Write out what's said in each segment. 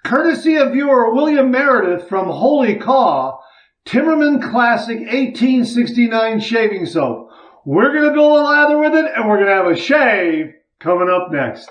Courtesy of viewer William Meredith from Holy Caw, Timmermann Classic 1869 Shaving Soap. We're going to build a lather with it, and we're going to have a shave coming up next.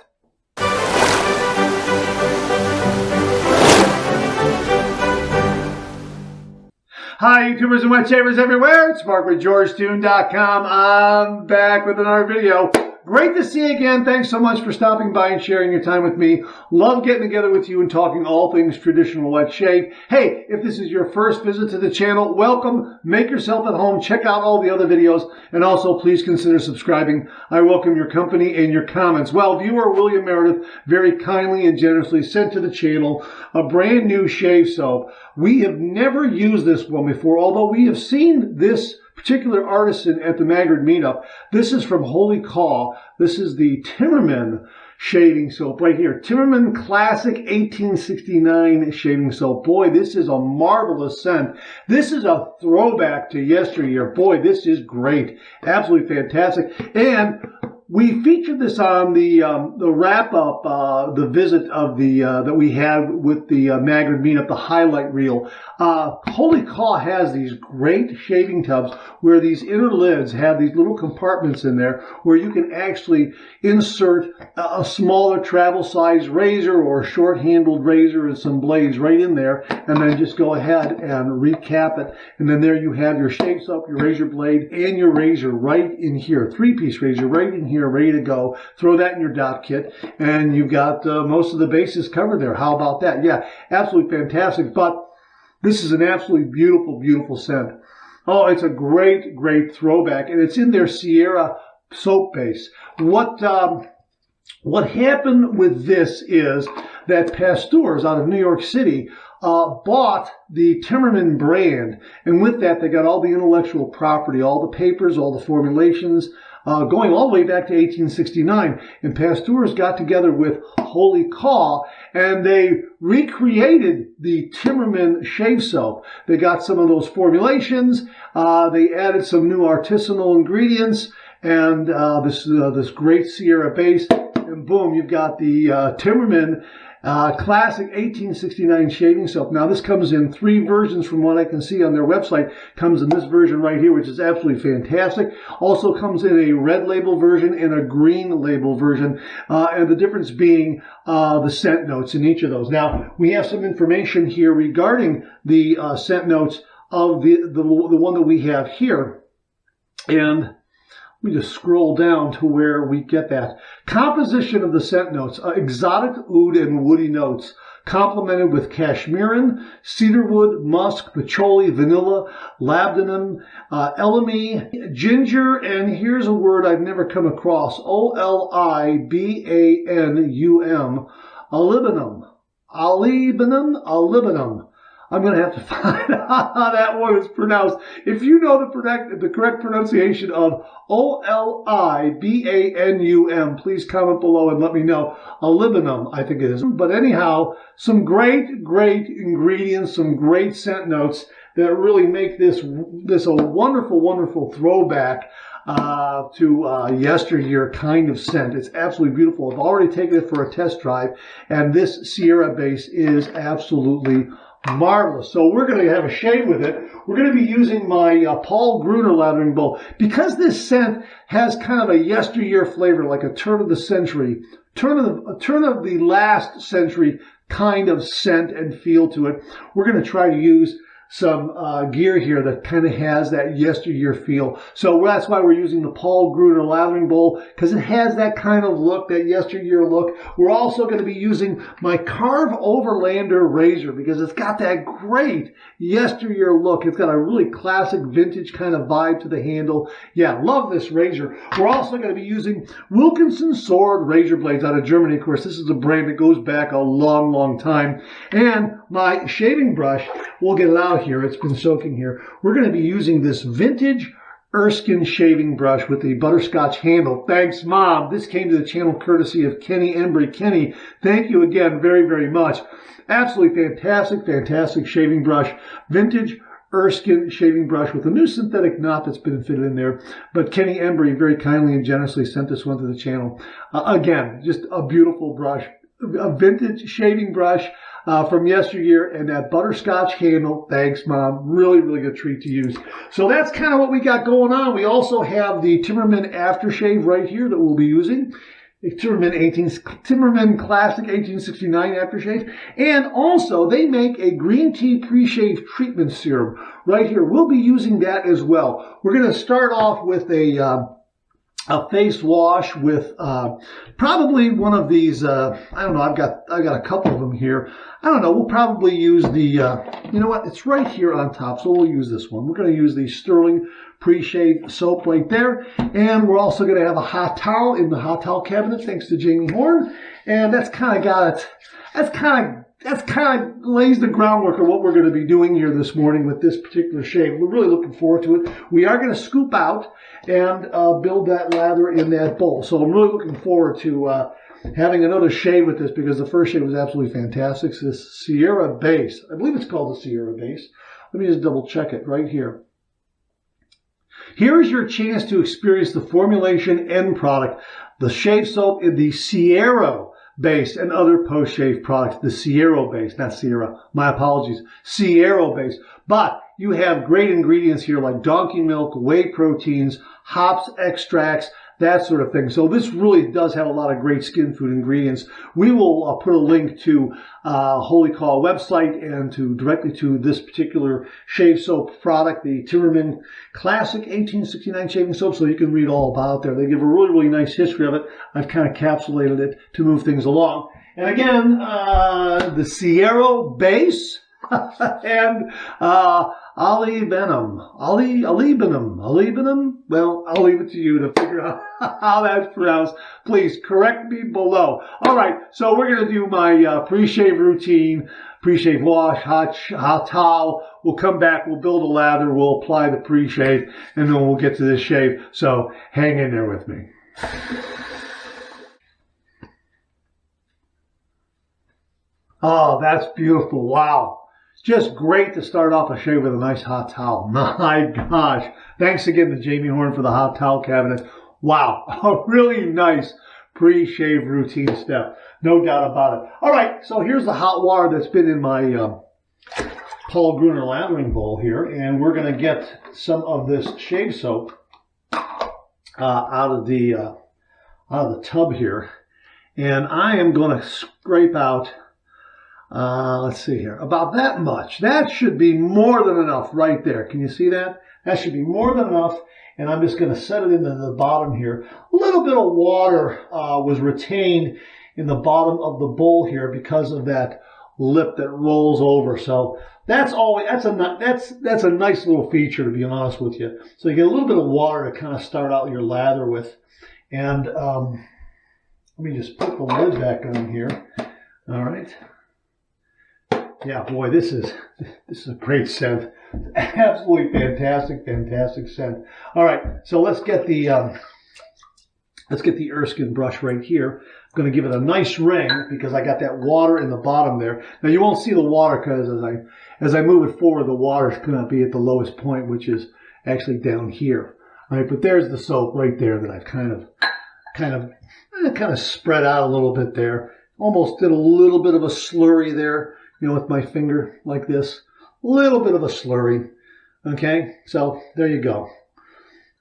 Hi, YouTubers and wet shavers everywhere. It's Mark with GeorgeTune.com. I'm back with another video. Great to see you again. Thanks so much for stopping by and sharing your time with me. Love getting together with you and talking all things traditional wet shave. Hey, if this is your first visit to the channel, welcome. Make yourself at home. Check out all the other videos. And also, please consider subscribing. I welcome your company and your comments. Well, viewer William Meredith very kindly and generously sent to the channel a brand new shave soap. We have never used this one before, although we have seen this particular artisan at the Magrid meetup. This is from Holy Caw. This is the Timmermann shaving soap right here. Timmermann Classic 1869 shaving soap. Boy, this is a marvelous scent. This is a throwback to yesteryear. Boy, this is great. Absolutely fantastic. And we featured this on the wrap-up, the visit of the that we had with the Magrid meetup, the highlight reel. Holy Caw has these great shaving tubs where these inner lids have these little compartments in there where you can actually insert a smaller travel size razor or a short-handled razor and some blades right in there, and then just go ahead and recap it. And then there you have your shave soap, your razor blade, and your razor right in here. Three-piece razor right in here, ready to go. Throw that in your dot kit, and you've got most of the bases covered there. How about that? Yeah, absolutely fantastic. But this is an absolutely beautiful, beautiful scent. Oh, it's a great, great throwback, and it's in their Sierra soap base. What happened with this is that Pasteurs out of New York City bought the Timmermann brand, and with that they got all the intellectual property, all the papers, all the formulations, going all the way back to 1869. And Pasteurs got together with Holy Caw, and they recreated the Timmermann shave soap. They got some of those formulations, they added some new artisanal ingredients, and this great Sierra base, and boom, you've got the Timmermann Classic 1869 shaving soap. Now, this comes in 3 versions from what I can see on their website. Comes in this version right here, which is absolutely fantastic. Also comes in a red label version and a green label version, and the difference being the scent notes in each of those. Now, we have some information here regarding the scent notes of the one that we have here, and let me just scroll down to where we get that. Composition of the scent notes. Exotic oud and woody notes, complemented with cashmeran, cedarwood, musk, patchouli, vanilla, labdanum, elemi, ginger, and here's a word I've never come across, O-L-I-B-A-N-U-M, olibanum. Olibanum. I'm going to have to find out how that one is pronounced. If you know the correct pronunciation of O-L-I-B-A-N-U-M, please comment below and let me know. Olibanum, I think it is. But anyhow, some great, great ingredients, some great scent notes that really make this a wonderful, wonderful throwback to yesteryear kind of scent. It's absolutely beautiful. I've already taken it for a test drive, and this Sierra base is absolutely marvelous. So we're going to have a shave with it. We're going to be using my Paul Gruner lathering bowl. Because this scent has kind of a yesteryear flavor, like a turn of the century, turn of the last century kind of scent and feel to it. We're going to try to use some gear here that kind of has that yesteryear feel. So that's why we're using the Paul Gruner lathering bowl, because it has that kind of look, that yesteryear look. We're also going to be using my Carve Overlander razor because it's got that great yesteryear look. It's got a really classic vintage kind of vibe to the handle. Yeah, love this razor. We're also going to be using Wilkinson Sword razor blades out of Germany. Of course, this is a brand that goes back a long, long time. And my shaving brush, we'll get it out here. It's been soaking here. We're going to be using this vintage Erskine shaving brush with the butterscotch handle. Thanks, Mom. This came to the channel courtesy of Kenny Embry. Kenny, thank you again very, very much. Absolutely fantastic, fantastic shaving brush. Vintage Erskine shaving brush with a new synthetic knot that's been fitted in there. But Kenny Embry very kindly and generously sent this one to the channel. Again, just a beautiful brush. a vintage shaving brush from yesteryear, and that butterscotch handle. Thanks, Mom. Really, really good treat to use. So that's kind of what we got going on. We also have the Timmermann Aftershave right here that we'll be using. The Timmermann Classic 1869 Aftershave. And also, they make a green tea pre-shave treatment serum right here. We'll be using that as well. We're going to start off with a face wash with probably one of these. I don't know. I've got a couple of them here. I don't know. We'll probably use the. You know what? It's right here on top, so we'll use this one. We're going to use the Sterling pre-shave soap right there, and we're also going to have a hot towel in the hot towel cabinet, thanks to Jamie Horn, and that's kind of got it. That's kind of lays the groundwork of what we're going to be doing here this morning with this particular shave. We're really looking forward to it. We are going to scoop out and build that lather in that bowl. So I'm really looking forward to having another shave with this, because the first shave was absolutely fantastic. So this Sierra base, I believe it's called the Sierra base. Let me just double check it right here. Here is your chance to experience the formulation end product, the shave soap in the Sierra base and other post-shave products. The Sierra base, not Sierra, my apologies, Sierra base. But you have great ingredients here like donkey milk, whey proteins, hops, extracts, that sort of thing. So this really does have a lot of great skin food ingredients. We will put a link to Holy Call website and directly to this particular shave soap product, the Timmermann Classic 1869 shaving soap, so you can read all about it there. They give a really, really nice history of it. I've kind of capsulated it to move things along. And again, the Sierra base and Olibenum. Well, I'll leave it to you to figure out how that's pronounced. Please correct me below. All right, so we're going to do my pre-shave routine, pre-shave wash, hot towel. We'll come back, we'll build a lather, we'll apply the pre-shave, and then we'll get to this shave. So hang in there with me. Oh, that's beautiful. Wow. Just great to start off a shave with a nice hot towel. My gosh. Thanks again to Jamie Horn for the hot towel cabinet. Wow. A really nice pre-shave routine step. No doubt about it. All right. So here's the hot water that's been in my Paul Gruner lathering bowl here. And we're going to get some of this shave soap out of the tub here. And I am going to scrape out, let's see here, about that much. That should be more than enough right there. Can you see that? That should be more than enough. And I'm just going to set it into the bottom here. A little bit of water was retained in the bottom of the bowl here because of that lip that rolls over. So that's a nice little feature, to be honest with you. So you get a little bit of water to kind of start out your lather with. And let me just put the lid back on here. All right. Yeah, boy, this is a great scent. Absolutely fantastic scent. All right, so let's get the Erskine brush right here. I'm going to give it a nice ring because I got that water in the bottom there. Now you won't see the water because as I move it forward, the water is going to be at the lowest point, which is actually down here. All right, but there's the soap right there that I've kind of spread out a little bit there. Almost did a little bit of a slurry there. You know, with my finger like this, a little bit of a slurry. Okay, so there you go.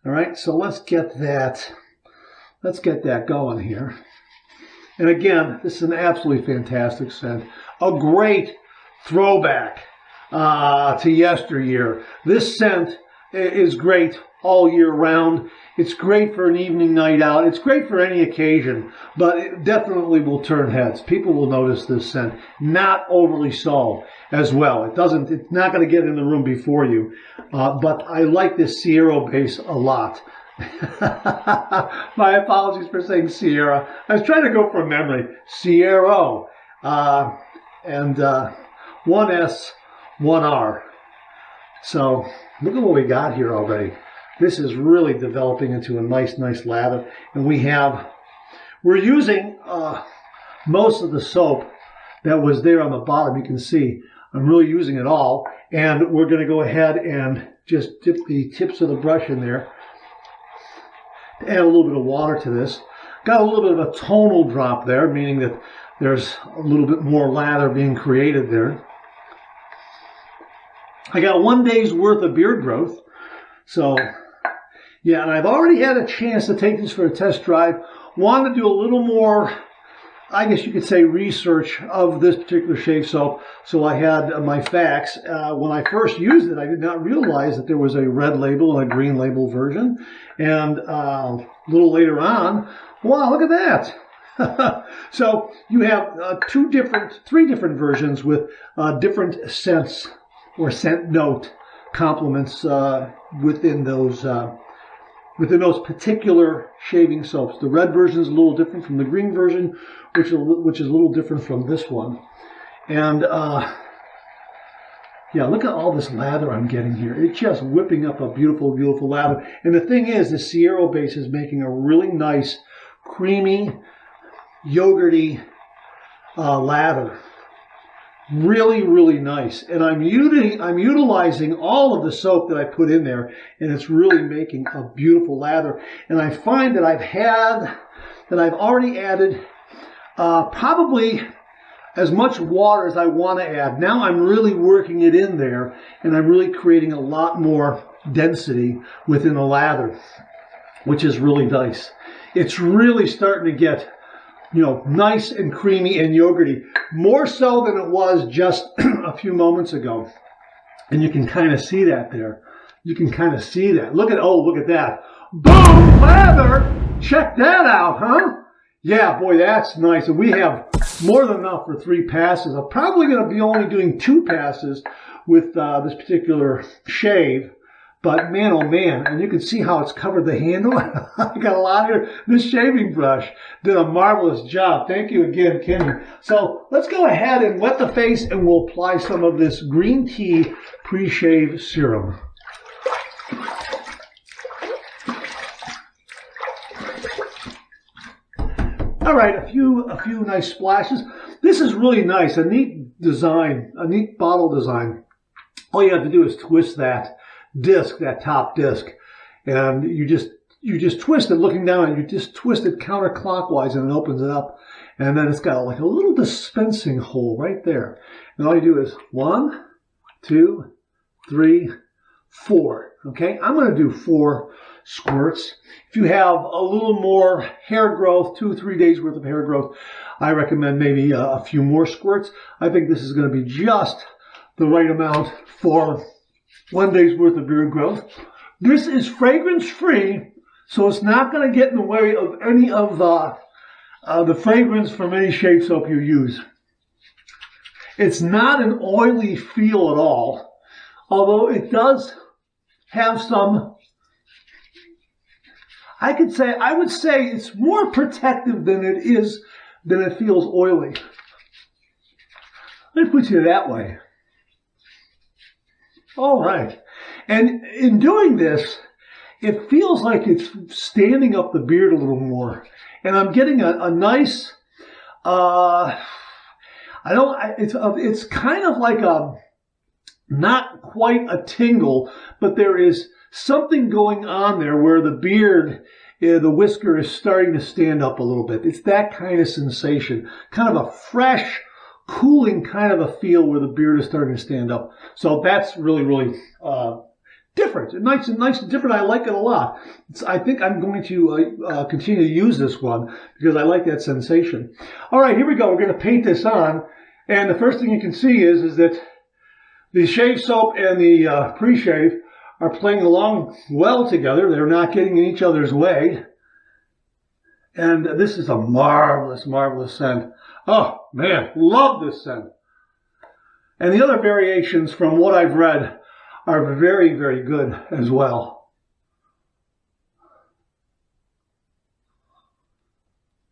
All right, so let's get that going here. And again, this is an absolutely fantastic scent. A great throwback to yesteryear. This scent is great all year round. It's great for an evening night out. It's great for any occasion, but it definitely will turn heads. People will notice this scent. Not overly so as well. It's not going to get in the room before you, but I like this Sierra base a lot. My apologies for saying Sierra. I was trying to go from memory. Sierra, and one S, one R. So look at what we got here already. This is really developing into a nice lather. And we're using most of the soap that was there on the bottom. You can see I'm really using it all. And we're going to go ahead and just dip the tips of the brush in there. Add a little bit of water to this. Got a little bit of a tonal drop there, meaning that there's a little bit more lather being created there. I got 1 day's worth of beard growth. So, yeah, and I've already had a chance to take this for a test drive. Wanted to do a little more, I guess you could say, research of this particular shave soap. So I had my facts. When I first used it, I did not realize that there was a red label and a green label version. And a little later on, wow, look at that. So you have three different versions with different scents or scent note complements within those particular shaving soaps. The red version is a little different from the green version, which is a little different from this one. And yeah, look at all this lather I'm getting here. It's just whipping up a beautiful, beautiful lather. And the thing is, the Sierra base is making a really nice, creamy, yogurty lather. Really, really nice. And I'm utilizing all of the soap that I put in there, and it's really making a beautiful lather. And I find that I've already added probably as much water as I want to add. Now I'm really working it in there, and I'm really creating a lot more density within the lather, which is really nice. It's really starting to get, you know, nice and creamy and yogurty, more so than it was just a few moments ago. And you can kind of see that there. You can kind of see that. Look at that. Boom, lather. Check that out, huh? Yeah, boy, that's nice. And we have more than enough for 3 passes. I'm probably going to be only doing 2 passes with this particular shave. But man, oh man, and you can see how it's covered the handle. I got a lot here. This shaving brush did a marvelous job. Thank you again, Kenny. So let's go ahead and wet the face, and we'll apply some of this green tea pre-shave serum. All right, a few nice splashes. This is really nice. A neat design, a neat bottle design. All you have to do is twist that disc, that top disc, and you just twist it looking down, and you just twist it counterclockwise, and it opens it up, and then it's got like a little dispensing hole right there, and all you do is 1, 2, 3, 4. Okay, I'm going to do 4 squirts. If you have a little more hair growth, 2 or 3 days worth of hair growth, I recommend maybe a few more squirts. I think this is going to be just the right amount for 1 day's worth of beard growth. This is fragrance free, so it's not going to get in the way of any of the fragrance from any shave soap you use. It's not an oily feel at all, although it does have some, I would say it's more protective than it feels oily. Let me put it that way. All right. And in doing this, it feels like it's standing up the beard a little more. And I'm getting a nice, it's kind of like not quite a tingle, but there is something going on there where the beard, the whisker is starting to stand up a little bit. It's that kind of sensation, kind of a fresh, cooling kind of a feel where the beard is starting to stand up. So that's really, really different. Nice and different. I like it a lot. I think I'm going to continue to use this one because I like that sensation. All right, here we go. We're going to paint this on. And the first thing you can see is that the shave soap and the pre-shave are playing along well together. They're not getting in each other's way. And this is a marvelous, marvelous scent. Oh, man, love this scent. And the other variations, from what I've read, are very, very good as well.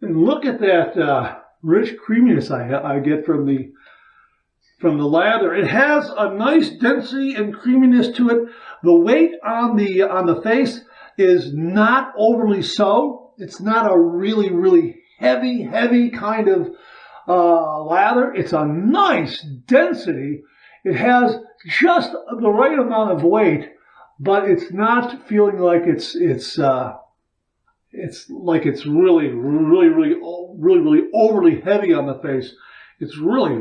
And look at that rich creaminess I get from the lather. It has a nice density and creaminess to it. The weight on the face is not overly so. It's not a really, really heavy kind of lather. It's a nice density. It has just the right amount of weight, but it's not feeling like it's it's like it's really overly heavy on the face. It's really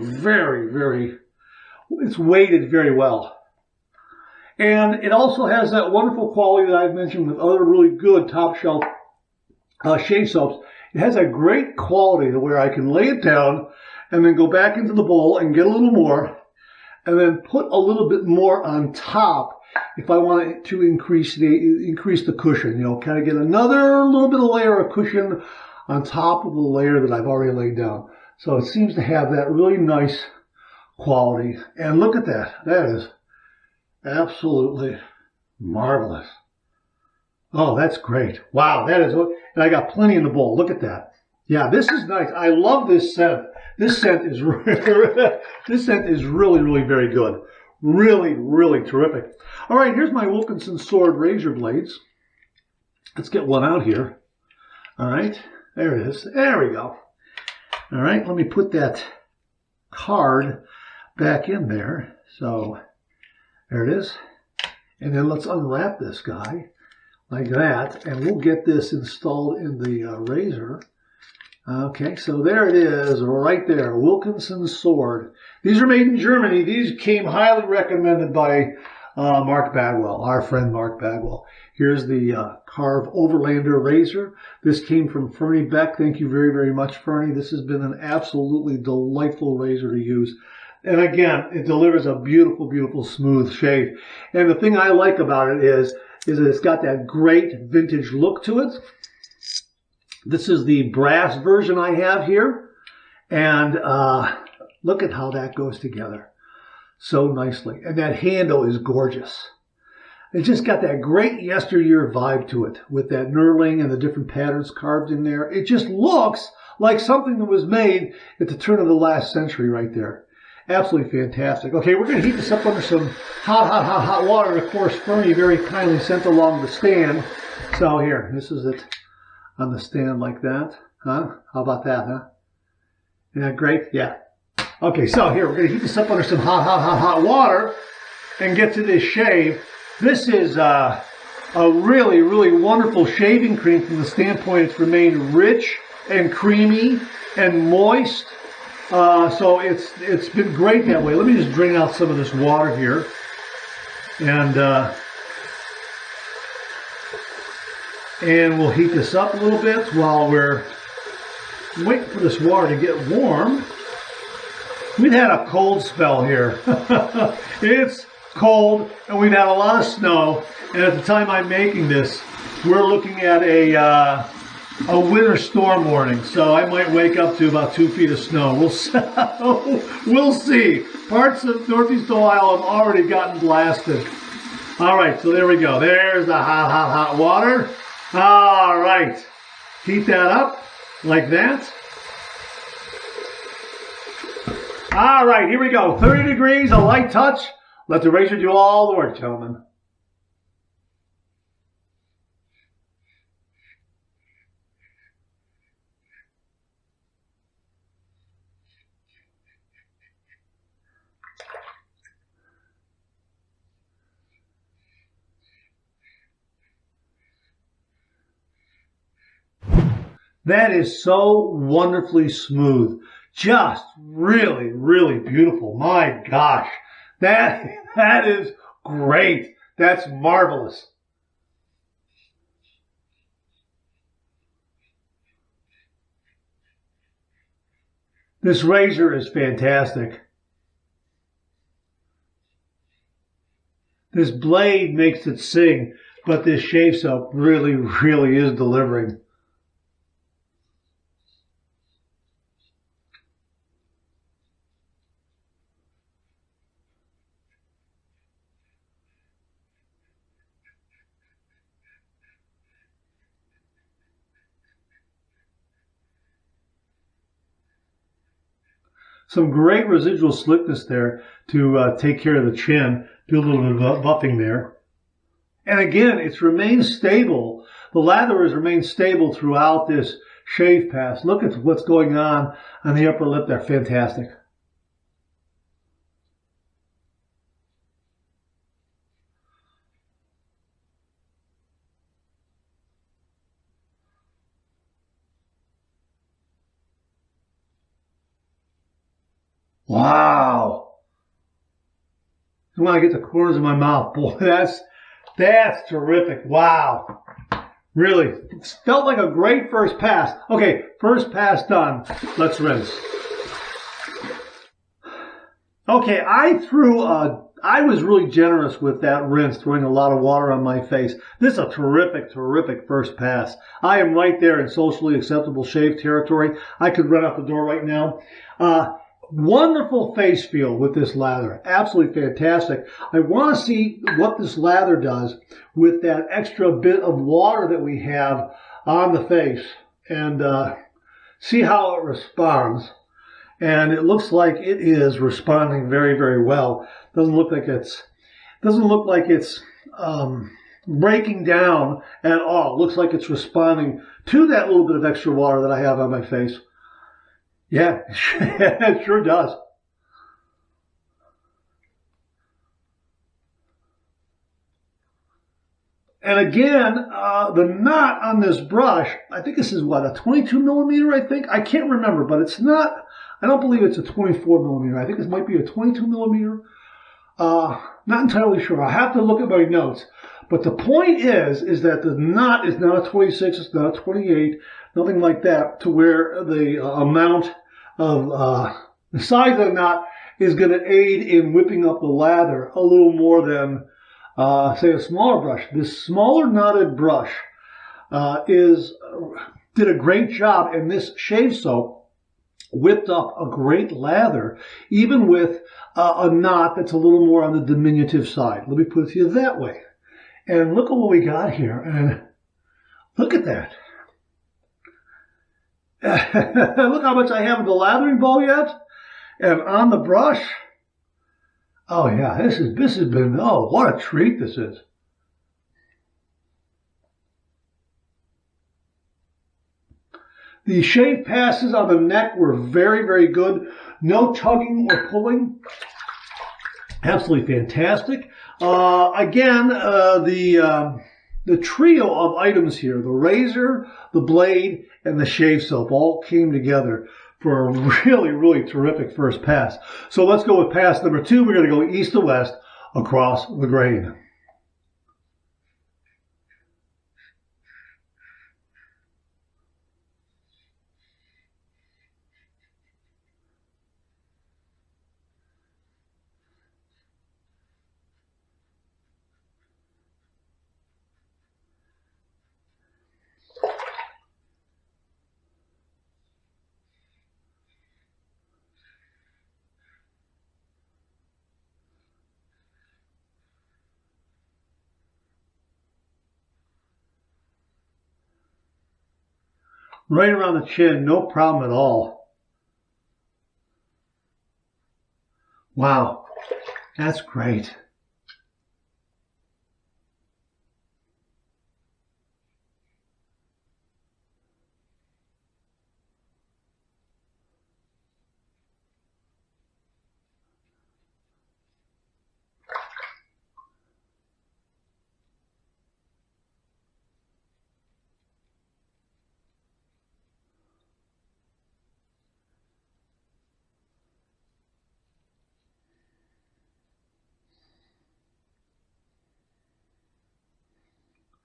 it's weighted very well. And it also has that wonderful quality that I've mentioned with other really good top shelf shave soaps. It has a great quality to where I can lay it down and then go back into the bowl and get a little more and then put a little bit more on top if I want to increase the cushion, you know, kind of get another little bit of layer of cushion on top of the layer that I've already laid down. So it seems to have that really nice quality. And look at that. That is absolutely marvelous. Oh, that's great. Wow, that is, and I got plenty in the bowl. Look at that. Yeah, this is nice. I love this scent. This scent is really very good. Really terrific. All right, here's my Wilkinson Sword razor blades. Let's get one out here. All right, there it is. There we go. All right, let me put that card back in there. So there it is. And then let's unwrap this guy like that, and we'll get this installed in the razor. Okay, so there it is, right there, Wilkinson Sword. These are made in Germany. These came highly recommended by Mark Bagwell, our friend Mark Bagwell. Here's the carved Overlander razor. This came from Fernie Beck. Thank you very much, Fernie. This has been an absolutely delightful razor to use. And again, it delivers a beautiful smooth shave. And the thing I like about it is that it's got that great vintage look to it. This is the brass version I have here. And look at how that goes together so nicely. And that handle is gorgeous. It's just got that great yesteryear vibe to it with that knurling and the different patterns carved in there. It just looks like something that was made at the turn of the last century right there. Absolutely fantastic. Okay, we're going to heat this up under some hot water. Of course, Fernie very kindly sent along the stand. So here, this is it on the stand like that. Huh? How about that, huh? Isn't that great? Yeah. Okay, so here, we're going to heat this up under some hot water and get to this shave. This is a really wonderful shaving cream from the standpoint it's remained rich and creamy and moist. So it's been great that way. Let me just drain out some of this water here. And we'll heat this up a little bit while we're waiting for this water to get warm. We've had a cold spell here. It's cold and we've had a lot of snow. And at the time I'm making this, we're looking at a winter storm warning, so I might wake up to about 2 feet of snow. We'll see. Parts of Northeast Ohio have already gotten blasted. All right, so there we go. There's the hot water. All right, heat that up like that. All right, here we go. 30 degrees, a light touch. Let the razor do all the work, gentlemen. That is so wonderfully smooth. Just really beautiful. My gosh. That is great. That's marvelous. This razor is fantastic. This blade makes it sing, but this shave soap really is delivering. Some great residual slickness there to take care of the chin, do a little bit of buffing there. And again, it's remained stable. The lather has remained stable throughout this shave pass. Look at what's going on the upper lip there. Fantastic. Wow. When I get the corners of my mouth, boy, that's terrific. Wow. Really, it felt like a great first pass. Okay, first pass done. Let's rinse. Okay, I was really generous with that rinse, throwing a lot of water on my face. This is a terrific, terrific first pass. I am right there in socially acceptable shave territory. I could run out the door right now. Wonderful face feel with this lather. Absolutely fantastic. I want to see what this lather does with that extra bit of water that we have on the face and see how it responds. And it looks like it is responding very, very well. Doesn't look like it's breaking down at all. It looks like it's responding to that little bit of extra water that I have on my face. Yeah, it sure does. And again, the knot on this brush, I think this is what, a 22 millimeter, I think? I can't remember, but it's not, I don't believe it's a 24 millimeter. I think this might be a 22 millimeter. Not entirely sure. I have to look at my notes. But the point is that the knot is not a 26, it's not a 28, nothing like that, to where the amount of, the size of the knot is going to aid in whipping up the lather a little more than, say, a smaller brush. This smaller knotted brush did a great job, and this shave soap whipped up a great lather, even with a knot that's a little more on the diminutive side. Let me put it to you that way. And look at what we got here, and look at that. Look how much I have in the lathering bowl yet, and on the brush. Oh yeah, this has been, oh, what a treat this is. The shave passes on the neck were very, very good. No tugging or pulling. Absolutely fantastic. Again, the trio of items here, the razor, the blade, and the shave soap all came together for a really, really terrific first pass. So let's go with pass number 2. We're going to go east to west across the grain. Right around the chin, no problem at all. Wow, that's great.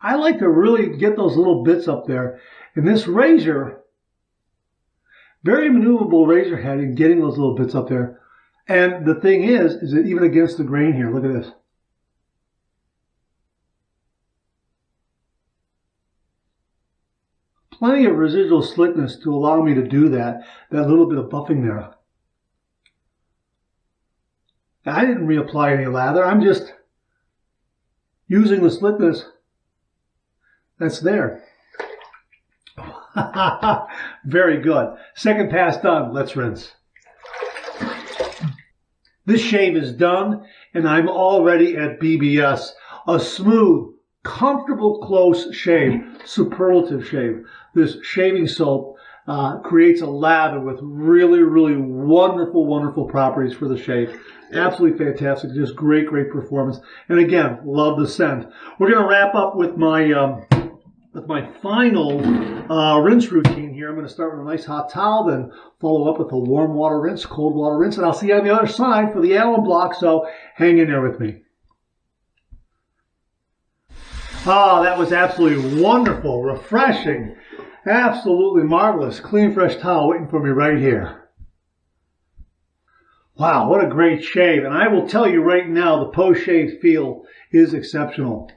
I like to really get those little bits up there. And this razor, very maneuverable razor head in getting those little bits up there. And the thing is that even against the grain here, look at this. Plenty of residual slickness to allow me to do that little bit of buffing there. I didn't reapply any lather. I'm just using the slickness that's there. Very good. Second pass done. Let's rinse. This shave is done, and I'm already at BBS. A smooth, comfortable, close shave. Superlative shave. This shaving soap creates a lather with really, really wonderful, wonderful properties for the shave. Absolutely fantastic. Just great, great performance. And again, love the scent. We're going to wrap up with my with my final rinse routine here. I'm going to start with a nice hot towel, then follow up with a warm water rinse, cold water rinse, and I'll see you on the other side for the alum block, so hang in there with me. Oh, that was absolutely wonderful, refreshing, absolutely marvelous. Clean, fresh towel waiting for me right here. Wow, what a great shave. And I will tell you right now, the post-shave feel is exceptional.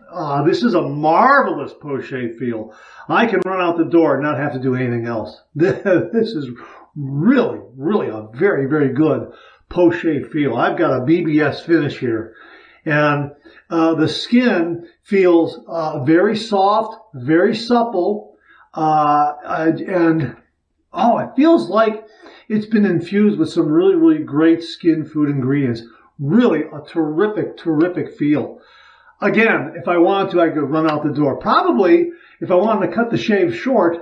This is a marvelous post-shave feel. I can run out the door and not have to do anything else. This is really, really a very, very good post-shave feel. I've got a BBS finish here. And the skin feels very soft, very supple, and it feels like it's been infused with some really, really great skin food ingredients. Really a terrific, terrific feel. Again, if I wanted to, I could run out the door. Probably, if I wanted to cut the shave short,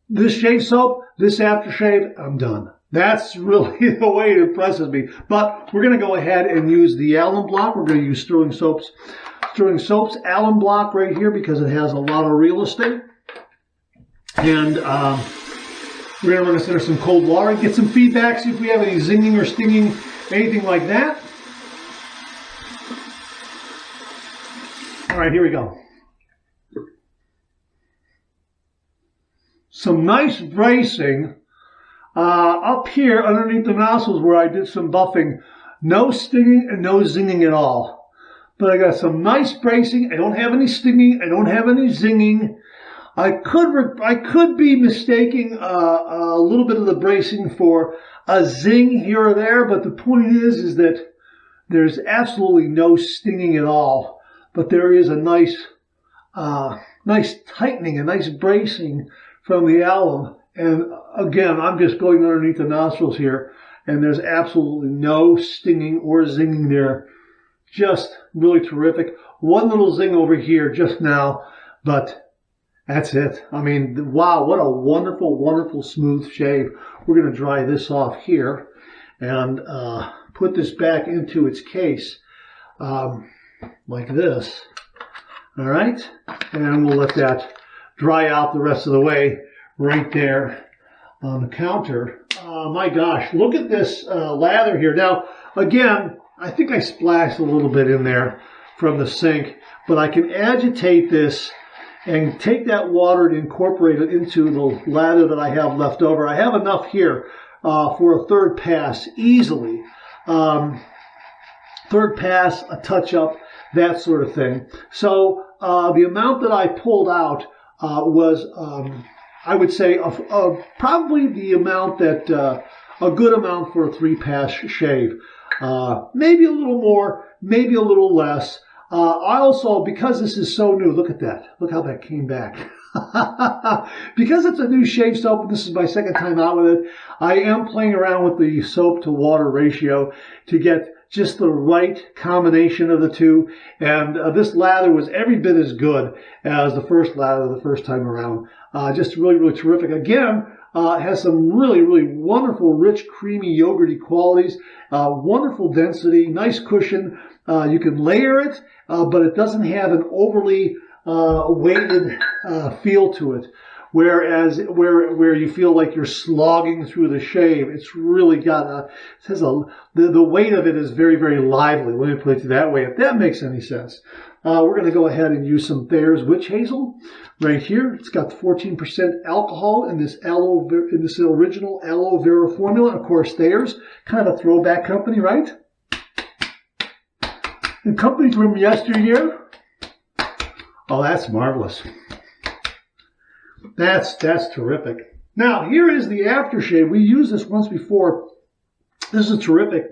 this shave soap, this aftershave, I'm done. That's really the way it impresses me. But we're going to go ahead and use the alum block. We're going to use Sterling Soap's alum block right here because it has a lot of real estate. And we're going to run this under some cold water and get some feedback, see if we have any zinging or stinging, anything like that. All right, here we go. Some nice bracing up here underneath the nostrils where I did some buffing. No stinging and no zinging at all. But I got some nice bracing. I don't have any stinging. I don't have any zinging. I could be mistaking a little bit of the bracing for a zing here or there, but the point is that there's absolutely no stinging at all. But there is a nice tightening, a nice bracing from the alum. And again, I'm just going underneath the nostrils here, and there's absolutely no stinging or zinging there. Just really terrific. One little zing over here just now, but that's it. I mean, wow, what a wonderful, wonderful smooth shave. We're going to dry this off here and put this back into its case like this. All right, and we'll let that dry out the rest of the way right there on the counter. My gosh, look at this lather here. Now, again, I think I splashed a little bit in there from the sink, but I can agitate this and take that water and incorporate it into the lather that I have left over. I have enough here for a third pass easily. Third pass, a touch-up, that sort of thing. So the amount that I pulled out was, I would say, probably the amount that, a good amount for a 3-pass shave. Maybe a little more, maybe a little less. I also, because this is so new, look at that. Look how that came back. Because it's a new shave soap, and this is my second time out with it, I am playing around with the soap to water ratio to get just the right combination of the two. And this lather was every bit as good as the first lather the first time around. Just really, really terrific. Again, it has some really, really wonderful, rich, creamy, yogurty qualities. Wonderful density, nice cushion. You can layer it, but it doesn't have an overly weighted feel to it. Whereas where you feel like you're slogging through the shave, it's really got the weight of it is very, very lively. Let me put it that way, if that makes any sense. We're going to go ahead and use some Thayer's Witch Hazel right here. It's got 14% alcohol in this original aloe vera formula. Of course, Thayer's kind of a throwback company, right? A company from yesteryear. Oh, that's marvelous. That's terrific. Now, here is the aftershave. We used this once before. This is terrific.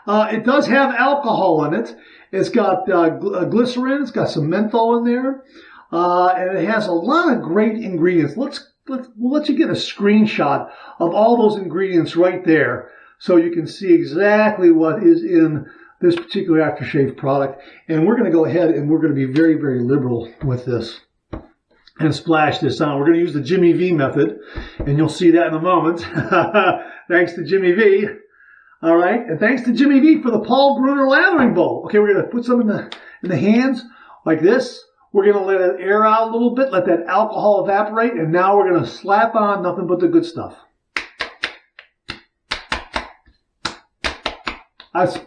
It does have alcohol in it. It's got glycerin. It's got some menthol in there. And it has a lot of great ingredients. We'll let you get a screenshot of all those ingredients right there so you can see exactly what is in this particular aftershave product. And we're going to go ahead and we're going to be very, very liberal with this and splash this on. We're going to use the Jimmy V method, and you'll see that in a moment. Thanks to Jimmy V. All right, and thanks to Jimmy V for the Paul Bruner lathering bowl. Okay, we're going to put some in the hands like this. We're going to let it air out a little bit, let that alcohol evaporate, and now we're going to slap on nothing but the good stuff.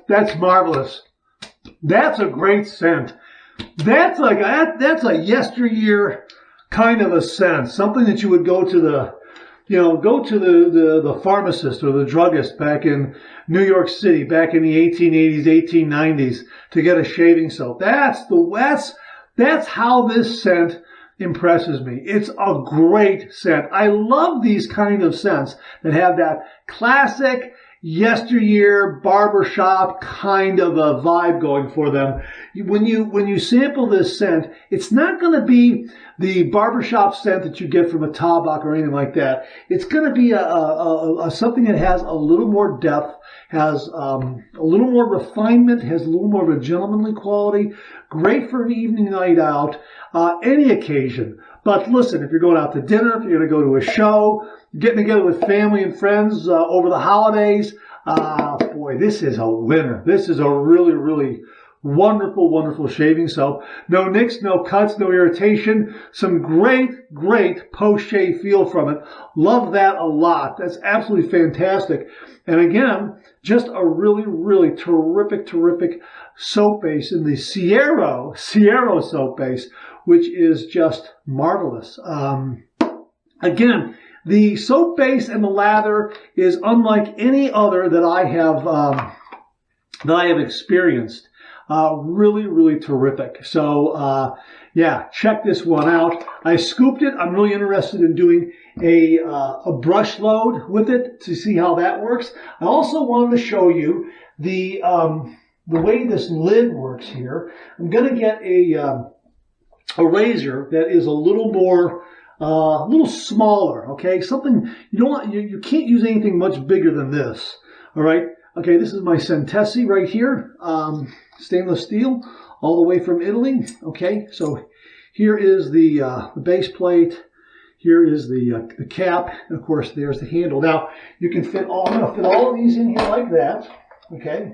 That's marvelous. That's a great scent. That's a yesteryear kind of a scent. Something that you would go to the pharmacist or the druggist back in New York City back in the 1880s, 1890s to get a shaving soap. That's how this scent impresses me. It's a great scent. I love these kind of scents that have that classic yesteryear barbershop kind of a vibe going for them. When you sample this scent, it's not going to be the barbershop scent that you get from a Tabak or anything like that. It's going to be a something that has a little more depth, has a little more refinement, has a little more of a gentlemanly quality. Great for an evening night out, any occasion. But listen, if you're going out to dinner, if you're going to go to a show, getting together with family and friends over the holidays, boy, this is a winner. This is a really, really wonderful, wonderful shaving soap. No nicks, no cuts, no irritation. Some great, great post-shave feel from it. Love that a lot. That's absolutely fantastic. And again, just a really, really terrific, terrific soap base in the Sierra soap base, which is just marvelous. Again, the soap base and the lather is unlike any other that I have experienced. Really, really terrific. So, yeah, check this one out. I scooped it. I'm really interested in doing a brush load with it to see how that works. I also wanted to show you the way this lid works here. I'm going to get a razor that is a little more, a little smaller. Okay, something you don't want. You can't use anything much bigger than this. All right. Okay, this is my Centesi right here, stainless steel, all the way from Italy. Okay, so here is the base plate. Here is the cap, and of course there's the handle. Now you can fit all. I'm going to fit all of these in here like that. Okay,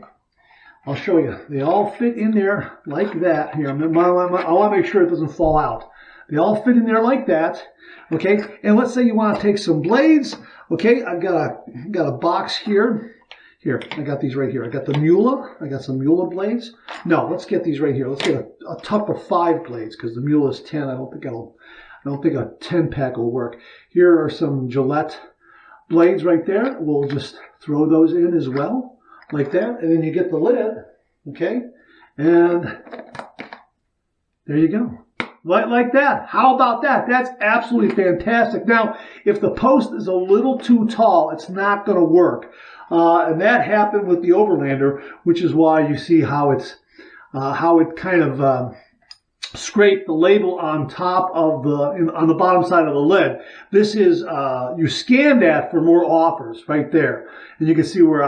I'll show you. They all fit in there like that. Here, I want to make sure it doesn't fall out. They all fit in there like that. Okay, and let's say you want to take some blades. Okay, I've got a box here. Here, I got these right here. I got the Mula. I got some Mula blades. No, let's get these right here. Let's get a tuck of 5 blades because the Mula is 10. I don't think a 10-pack will work. Here are some Gillette blades right there. We'll just throw those in as well, like that. And then you get the lid, okay? And there you go. Like that. How about that? That's absolutely fantastic. Now, if the post is a little too tall, it's not going to work. And that happened with the Overlander, which is why you see how it kind of scraped the label on top of on the bottom side of the lid. This is you scan that for more offers right there, and you can see where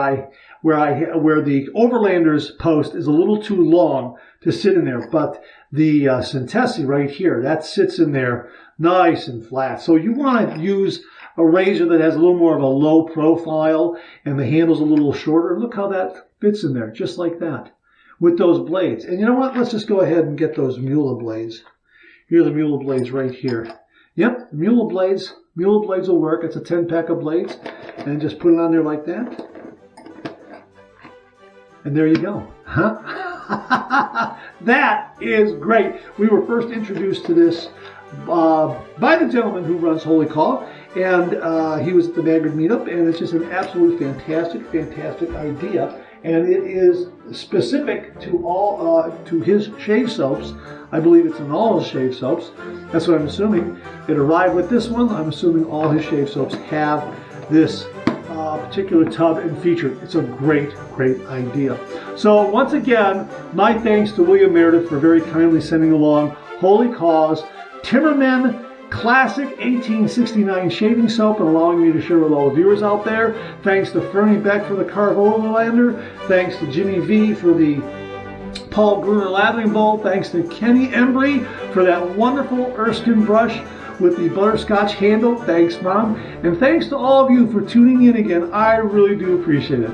the Overlander's post is a little too long to sit in there, but the Centesi right here, that sits in there nice and flat. So you want to use a razor that has a little more of a low profile and the handle's a little shorter. Look how that fits in there, just like that, with those blades. And you know what? Let's just go ahead and get those Mula blades. Here are the Mula blades right here. Yep, Mula blades will work. It's a 10-pack of blades. And just put it on there like that. And there you go. Huh? That is great. We were first introduced to this by the gentleman who runs Holy Call, and he was at the Madrid meetup, and it's just an absolutely fantastic idea, and it is specific to all to his shave soaps. I believe it's in all his shave soaps. That's what I'm assuming. It arrived with this one. I'm assuming all his shave soaps have this particular tub and feature. It's a great idea. So once again, my thanks to William Meredith for very kindly sending along Holy Cause Timmermann Classic 1869 shaving soap and allowing me to share with all the viewers out there. Thanks to Fernie Beck for the Carve Overlander. Thanks to Jimmy V for the Paul Gruner lathering bowl. Thanks to Kenny Embry for that wonderful Erskine brush with the butterscotch handle. Thanks, Mom. And thanks to all of you for tuning in again. I really do appreciate it.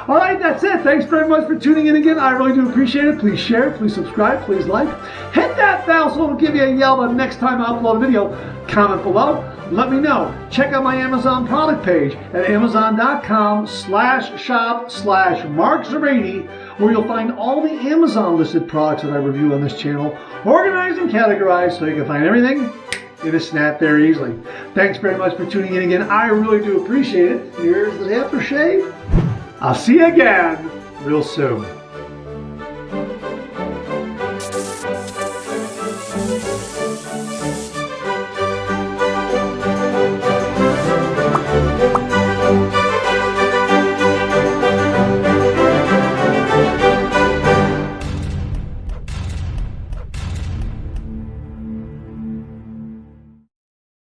All right, that's it. Thanks very much for tuning in again. I really do appreciate it. Please share, please subscribe, please like. Hit that bell so it'll give you a yell the next time I upload a video. Comment below. Let me know. Check out my Amazon product page at amazon.com/shop/markzerati, where you'll find all the Amazon listed products that I review on this channel, organized and categorized so you can find everything in a snap very easily. Thanks very much for tuning in again. I really do appreciate it. Here's the aftershave. I'll see you again real soon.